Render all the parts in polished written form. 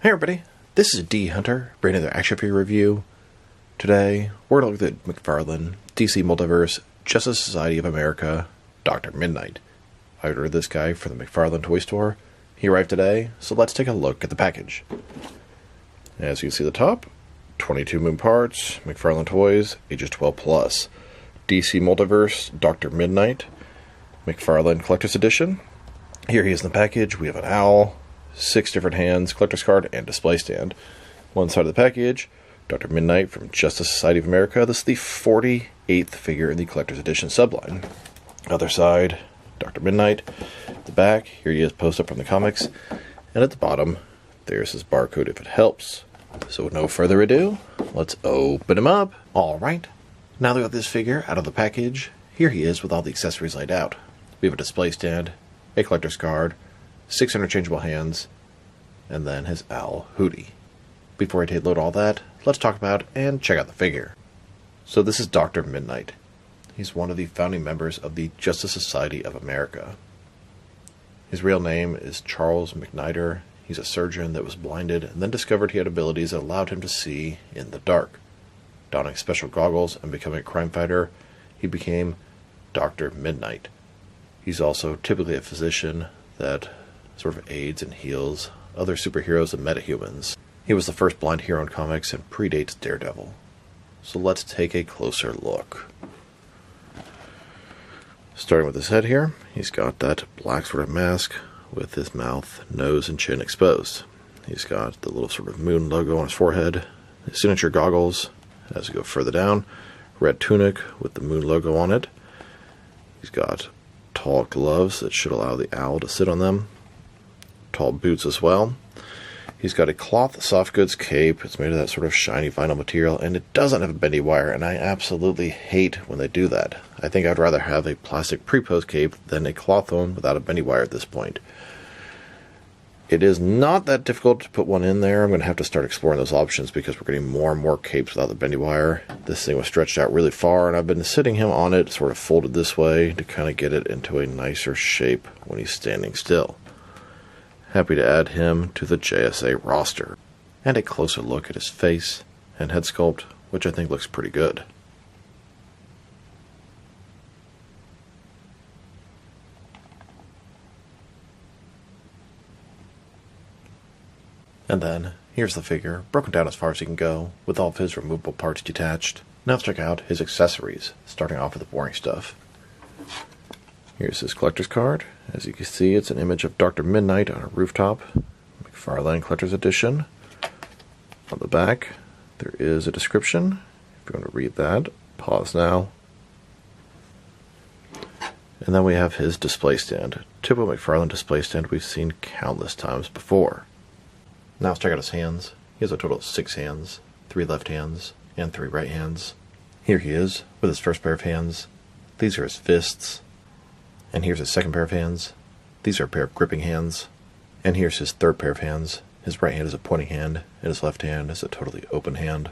Hey everybody, this is D Hunter, bringing another action figure review. Today, we're going to look at McFarlane, DC Multiverse, Justice Society of America, Dr. Mid-Nite. I ordered this guy from the McFarlane toy store. He arrived today, so let's take a look at the package. As you can see at the top, 22 moon parts, McFarlane toys, ages 12 plus. DC Multiverse, Dr. Mid-Nite, McFarlane Collector's Edition. Here he is in the package. We have an owl, 6 different hands, collector's card, and display stand. One side of the package, Dr. Mid-Nite from Justice Society of America. This is the 48th figure in the collector's edition subline. Other side, Dr. Mid-Nite. The back, here he is posed up from the comics. And at the bottom, there's his barcode if it helps. So with no further ado, let's open him up. Alright, now that we got this figure out of the package, here he is with all the accessories laid out. We have a display stand, a collector's card, 6 interchangeable hands, and then his owl hoodie. Before I take a load of all that, let's talk about and check out the figure. So this is Dr. Mid-Nite. He's one of the founding members of the Justice Society of America. His real name is Charles McNider. He's a surgeon that was blinded and then discovered he had abilities that allowed him to see in the dark. Donning special goggles and becoming a crime fighter, he became Dr. Mid-Nite. He's also typically a physician that sort of aids and heals other superheroes and metahumans. He was the first blind hero in comics and predates Daredevil. So let's take a closer look. Starting with his head here, he's got that black sort of mask with his mouth, nose, and chin exposed. He's got the little sort of moon logo on his forehead, his signature goggles. As we go further down, red tunic with the moon logo on it. He's got tall gloves that should allow the owl to sit on them. Tall boots as well. He's got a cloth soft goods cape. It's made of that sort of shiny vinyl material, and it doesn't have a bendy wire, and I absolutely hate when they do that. I think I'd rather have a plastic pre-pose cape than a cloth one without a bendy wire at this point. It is not that difficult to put one in there. I'm going to have to start exploring those options because we're getting more and more capes without the bendy wire. This thing was stretched out really far, and I've been sitting him on it sort of folded this way to kind of get it into a nicer shape when he's standing still. Happy to add him to the JSA roster. And a closer look at his face and head sculpt, which I think looks pretty good. And then, here's the figure, broken down as far as he can go, with all of his removable parts detached. Now let's check out his accessories, starting off with the boring stuff. Here's his collector's card. As you can see, it's an image of Dr. Mid-Nite on a rooftop. McFarlane Collector's Edition. On the back, there is a description. If you want to read that, pause now. And then we have his display stand. Typical McFarlane display stand we've seen countless times before. Now let's check out his hands. He has a total of 6 hands, 3 left hands, and 3 right hands. Here he is with his first pair of hands. These are his fists. And here's his second pair of hands. These are a pair of gripping hands. And here's his third pair of hands. His right hand is a pointing hand, and his left hand is a totally open hand.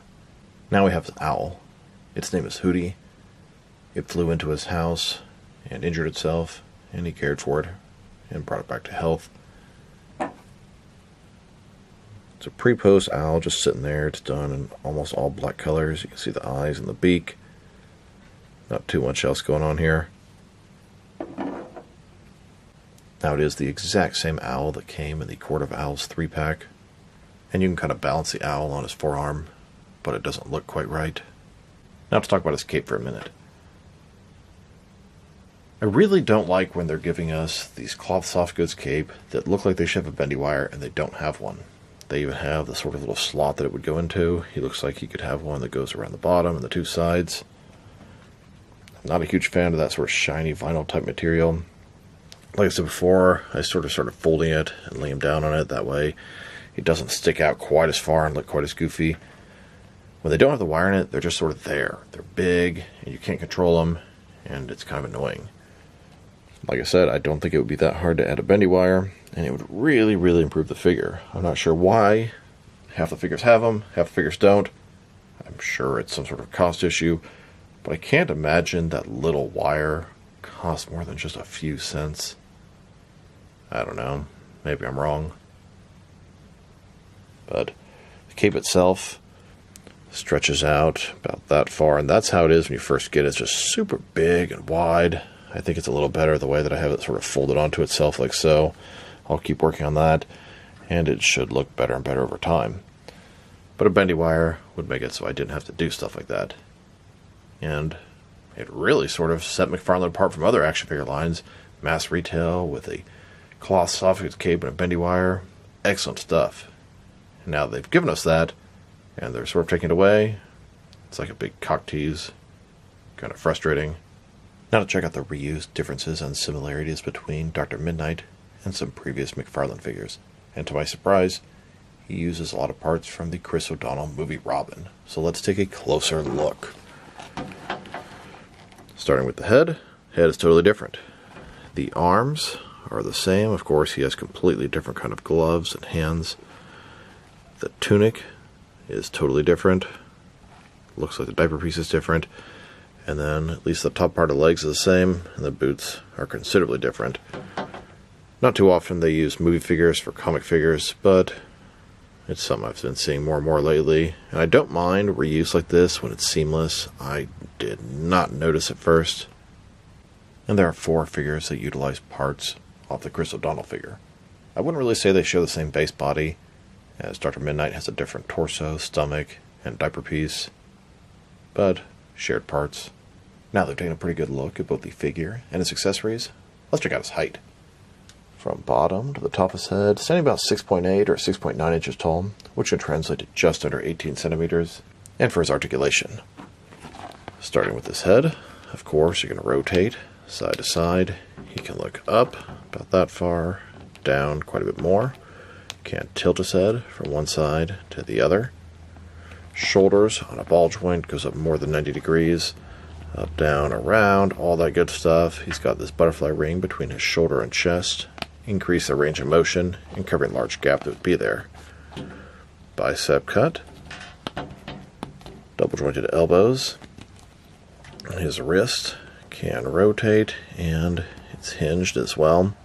Now we have his owl. Its name is Hootie. It flew into his house and injured itself, and he cared for it and brought it back to health. It's a pre-posed owl just sitting there. It's done in almost all black colors. You can see the eyes and the beak. Not too much else going on here. Now it is the exact same owl that came in the Court of Owls 3-pack. And you can kind of balance the owl on his forearm, but it doesn't look quite right. Now let's talk about his cape for a minute. I really don't like when they're giving us these cloth soft goods cape that look like they should have a bendy wire and they don't have one. They even have the sort of little slot that it would go into. He looks like he could have one that goes around the bottom and the 2 sides. I'm not a huge fan of that sort of shiny vinyl type material. Like I said before, I sort of started folding it and laying him down on it. That way it doesn't stick out quite as far and look quite as goofy. When they don't have the wire in it, they're just sort of there. They're big and you can't control them, and it's kind of annoying. Like I said, I don't think it would be that hard to add a bendy wire, and it would really, really improve the figure. I'm not sure why. Half the figures have them, half the figures don't. I'm sure it's some sort of cost issue, but I can't imagine that little wire costs more than just a few cents. I don't know. Maybe I'm wrong. But the cape itself stretches out about that far, and that's how it is when you first get it. It's just super big and wide. I think it's a little better the way that I have it sort of folded onto itself like so. I'll keep working on that, and it should look better and better over time. But a bendy wire would make it so I didn't have to do stuff like that. And it really sort of set McFarlane apart from other action figure lines. Mass retail with a cloth softgoods cape and a bendy wire. Excellent stuff. And now they've given us that, and they're sort of taking it away. It's like a big cock tease. Kind of frustrating. Now to check out the reused differences and similarities between Dr. Mid-Nite and some previous McFarlane figures. And to my surprise, he uses a lot of parts from the Chris O'Donnell movie Robin. So let's take a closer look. Starting with the head. Head is totally different. The arms are the same. Of course, he has completely different kind of gloves and hands. The tunic is totally different. Looks like the diaper piece is different. And then at least the top part of the legs is the same, and the boots are considerably different. Not too often they use movie figures for comic figures, but it's something I've been seeing more and more lately. And I don't mind reuse like this when it's seamless. I did not notice at first. And there are 4 figures that utilize parts off the Chris O'Donnell figure. I wouldn't really say they share the same base body, as Dr. Mid-Nite has a different torso, stomach, and diaper piece, but shared parts. Now they've taken a pretty good look at both the figure and its accessories. Let's check out his height. From bottom to the top of his head, standing about 6.8 or 6.9 inches tall, which would translate to just under 18 centimeters, and for his articulation. Starting with his head, of course, you're going to rotate side to side. He can look up about that far, down quite a bit more. Can't tilt his head from one side to the other. Shoulders on a ball joint goes up more than 90 degrees. Up, down, around, all that good stuff. He's got this butterfly ring between his shoulder and chest. Increase the range of motion and covering a large gap that would be there. Bicep cut. Double jointed elbows. His wrist can rotate, and it's hinged as well.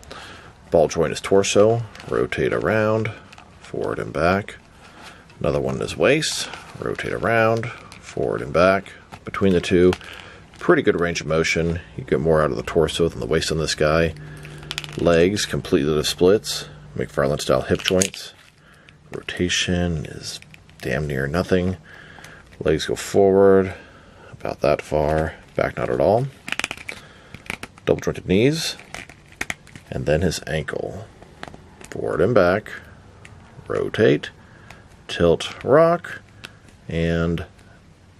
Ball joint his torso, rotate around, forward and back. Another one in his waist, rotate around, forward and back. Between the two, pretty good range of motion. You get more out of the torso than the waist on this guy. Legs, completely the splits, McFarlane style hip joints. Rotation is damn near nothing. Legs go forward, about that far, back not at all. Double jointed knees. And then his ankle. Forward and back. Rotate. Tilt, rock. And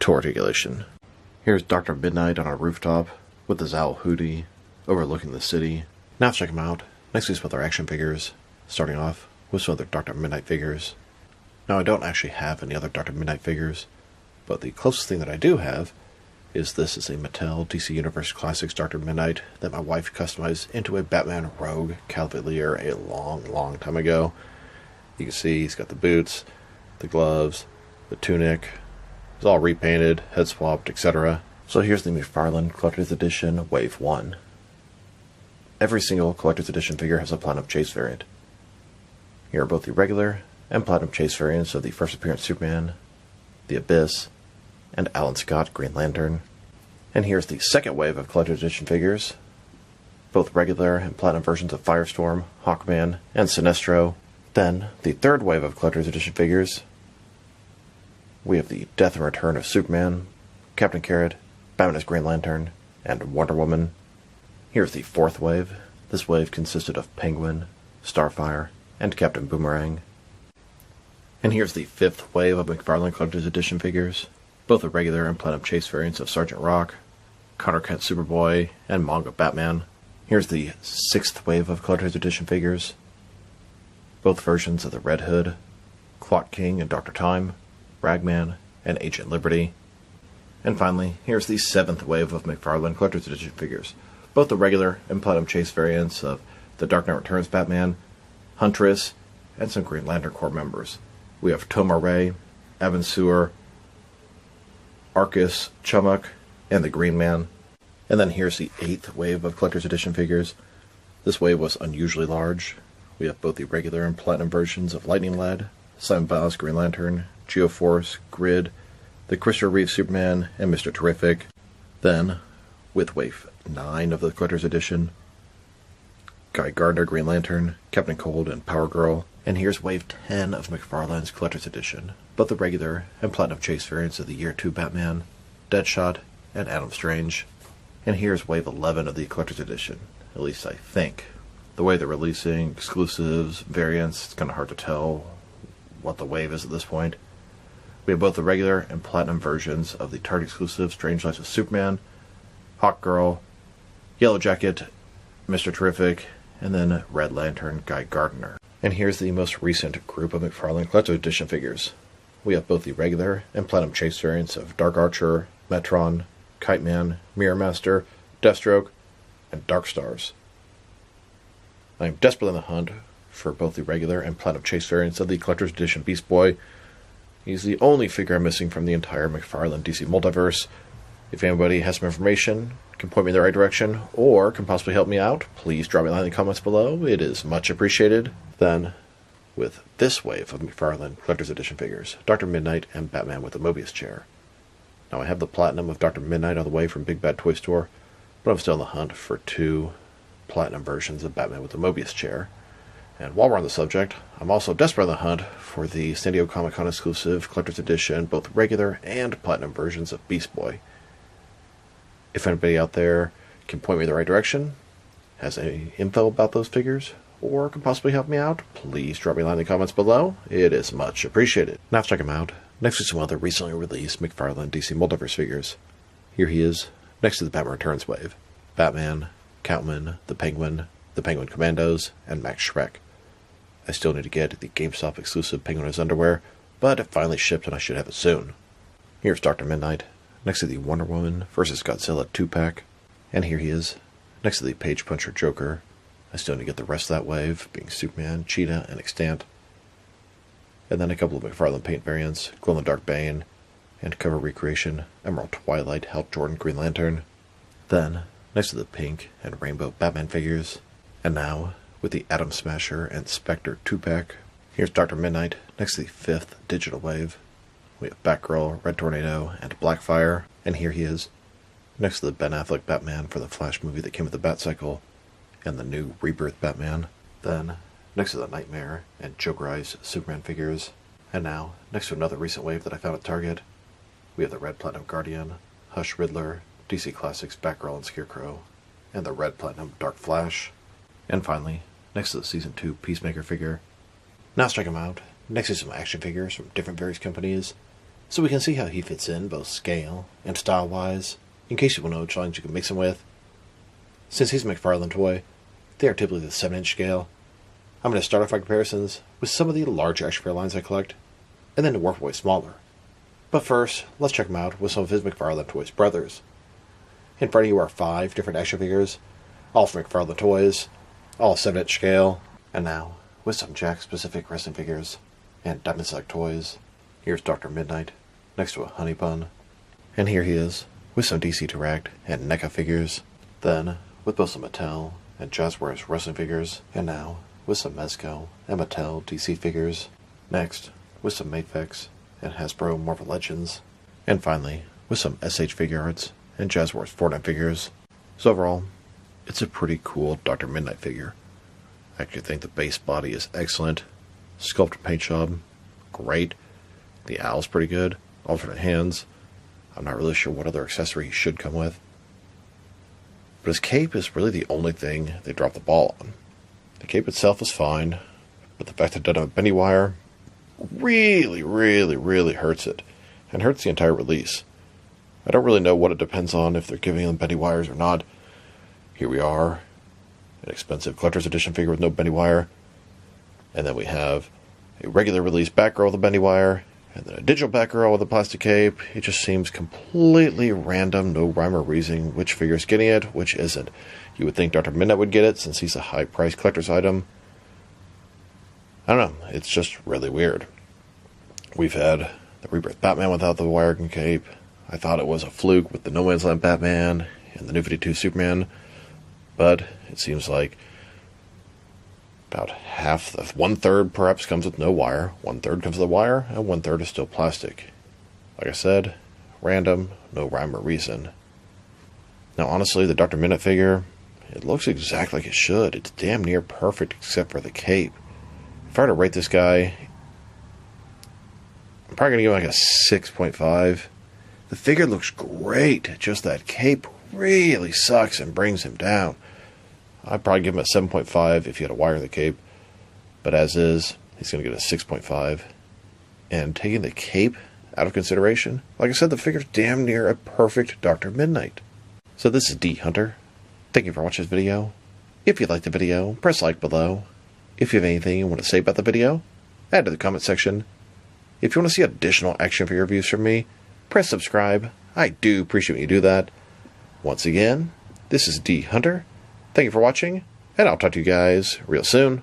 articulation. Here's Dr. Mid-Nite on a rooftop with his owl hoodie overlooking the city. Now let's check him out. Next is with our action figures. Starting off with some other Dr. Mid-Nite figures. Now I don't actually have any other Dr. Mid-Nite figures, but the closest thing that I do have is this is a Mattel DC Universe Classics Dr. Mid-Nite that my wife customized into a Batman Rogue Cavalier a long time ago. You can see he's got the boots, the gloves, the tunic. It's all repainted, head swapped, etc. So here's the McFarlane Collector's Edition Wave 1. Every single Collector's Edition figure has a Platinum Chase variant. Here are both the regular and Platinum Chase variants of the first appearance Superman, the Abyss, and Alan Scott Green Lantern. And here's the second wave of Collector's Edition figures, both regular and Platinum versions of Firestorm, Hawkman, and Sinestro. Then, the third wave of Collector's Edition figures, we have the Death and Return of Superman, Captain Carrot, Batman as Green Lantern, and Wonder Woman. Here's the fourth wave. This wave consisted of Penguin, Starfire, and Captain Boomerang. And here's the fifth wave of McFarlane Collector's Edition figures, both the regular and Platinum Chase variants of Sergeant Rock, Connor Kent Superboy, and Manga Batman. Here's the sixth wave of Collector's Edition figures, both versions of the Red Hood, Clock King and Dr. Time, Ragman, and Agent Liberty. And finally, here's the seventh wave of McFarlane Collector's Edition figures, both the regular and Platinum Chase variants of the Dark Knight Returns Batman, Huntress, and some Green Lantern Corps members. We have Tomar Ray, Evan Sewer, Arcus, Chumuk, and the Green Man. And then here's the eighth wave of Collector's Edition figures. This wave was unusually large. We have both the regular and Platinum versions of Lightning Lad, Simon Bowles Green Lantern, Geoforce, Grid, the Christopher Reeve Superman, and Mr. Terrific. Then, with Wave 9 of the Collector's Edition, Guy Gardner Green Lantern, Captain Cold, and Power Girl. And here's Wave 10 of McFarlane's Collector's Edition, both the regular and Platinum Chase variants of the Year 2 Batman, Deadshot, and Adam Strange. And here's Wave 11 of the Collector's Edition, at least I think. The way they're releasing exclusives, variants, it's kind of hard to tell what the wave is at this point. We have both the regular and Platinum versions of the Target exclusive Strange Lives of Superman, Hawk Girl, Yellow Jacket, Mr. Terrific, and then Red Lantern Guy Gardner. And here's the most recent group of McFarlane Collector's Edition figures. We have both the regular and Platinum Chase variants of Dark Archer, Metron, Kite Man, Mirror Master, Deathstroke, and Dark Stars. I am desperately on the hunt for both the regular and Platinum Chase variants of the Collector's Edition Beast Boy. He's the only figure I'm missing from the entire McFarlane DC Multiverse. If anybody has some information, can point me in the right direction, or can possibly help me out, please drop me a line in the comments below. It is much appreciated. Then, with this wave of McFarlane Collector's Edition figures, Dr. Mid-Nite and Batman with the Mobius chair. Now I have the Platinum of Dr. Mid-Nite on the way from Big Bad Toy Store, but I'm still on the hunt for 2 Platinum versions of Batman with the Mobius chair. And while we're on the subject, I'm also desperate on the hunt for the San Diego Comic-Con exclusive Collector's Edition, both regular and Platinum versions of Beast Boy. If anybody out there can point me in the right direction, has any info about those figures, or can possibly help me out, please drop me a line in the comments below. It is much appreciated. Now let's check him out. Next to some other recently released McFarlane DC Multiverse figures. Here he is, next to the Batman Returns wave. Batman, Catwoman, the Penguin Commandos, and Max Schreck. I still need to get the GameStop exclusive Penguin in his underwear, but it finally shipped and I should have it soon. Here's Dr. Mid-Nite, next to the Wonder Woman vs. Godzilla 2-pack. And here he is, next to the Page Puncher Joker. I still need to get the rest of that wave, being Superman, Cheetah, and Extant. And then a couple of McFarlane paint variants, Glow-in-the-Dark Bane, and cover recreation, Emerald Twilight Hal Jordan Green Lantern. Then, next to the pink and rainbow Batman figures. And now, with the Atom Smasher and Spectre 2-pack, here's Dr. Mid-Nite, next to the 5th digital wave. We have Batgirl, Red Tornado, and Blackfire. And here he is, next to the Ben Affleck Batman for the Flash movie that came with the Batcycle, and the new Rebirth Batman. Then, next to the Nightmare and Jokerized Superman figures. And now, next to another recent wave that I found at Target, we have the Red Platinum Guardian, Hush Riddler, DC Classics Batgirl and Scarecrow, and the Red Platinum Dark Flash. And finally, next to the Season 2 Peacemaker figure. Now let's check him out, next to some action figures from different various companies, so we can see how he fits in both scale and style-wise, in case you want to know which lines you can mix him with. Since he's a McFarlane toy, they are typically the 7-inch scale. I'm going to start off my comparisons with some of the larger action figure lines I collect, and then to work my way smaller. But first, let's check him out with some of his McFarlane Toys brothers. In front of you are 5 different action figures, all from McFarlane Toys, all 7-inch scale, and now, with some Jack-specific wrestling figures and Diamond Select toys, here's Dr. Mid-Nite, next to a Honey Bun. And here he is, with some DC Direct and NECA figures, then with both some Mattel and Jazzwares wrestling figures, and now with some Mezco and Mattel DC figures, next with some Mafex and Hasbro Marvel Legends, and finally with some SH Figure Arts and Jazzwares Fortnite figures. So overall, it's a pretty cool Dr. Mid-Nite figure. I actually think the base body is excellent, sculpt and paint job, great, the owl's pretty good, alternate hands. I'm not really sure what other accessory he should come with. But his cape is really the only thing they dropped the ball on. The cape itself is fine, but the fact that it doesn't have a bendy wire really hurts it, and hurts the entire release. I don't really know what it depends on, if they're giving them bendy wires or not. Here we are, an expensive collector's edition figure with no bendy wire, and then we have a regular release Batgirl with a bendy wire, and then a digital Batgirl with a plastic cape. It just seems completely random, no rhyme or reason which figure is getting it, which isn't. You would think Dr. Mid-Nite would get it, since he's a high-priced collector's item. I don't know, it's just really weird. We've had the Rebirth Batman without the wire and cape. I thought it was a fluke with the No Man's Land Batman and the New 52 Superman, but it seems like About half, the 1/3 perhaps comes with no wire, 1/3 comes with a wire, and 1/3 is still plastic. Like I said, random, no rhyme or reason. Now honestly, the Dr. Mid-Nite figure, it looks exactly like it should. It's damn near perfect except for the cape. If I were to rate this guy, I'm probably going to give him like a 6.5. The figure looks great, just that cape really sucks and brings him down. I'd probably give him a 7.5 if he had a wire in the cape. But as is, he's going to get a 6.5. And taking the cape out of consideration, like I said, the figure's damn near a perfect Dr. Mid-Nite. So this is D Hunter. Thank you for watching this video. If you liked the video, press like below. If you have anything you want to say about the video, add to the comment section. If you want to see additional action figure reviews from me, press subscribe. I do appreciate when you do that. Once again, this is D Hunter. Thank you for watching, and I'll talk to you guys real soon.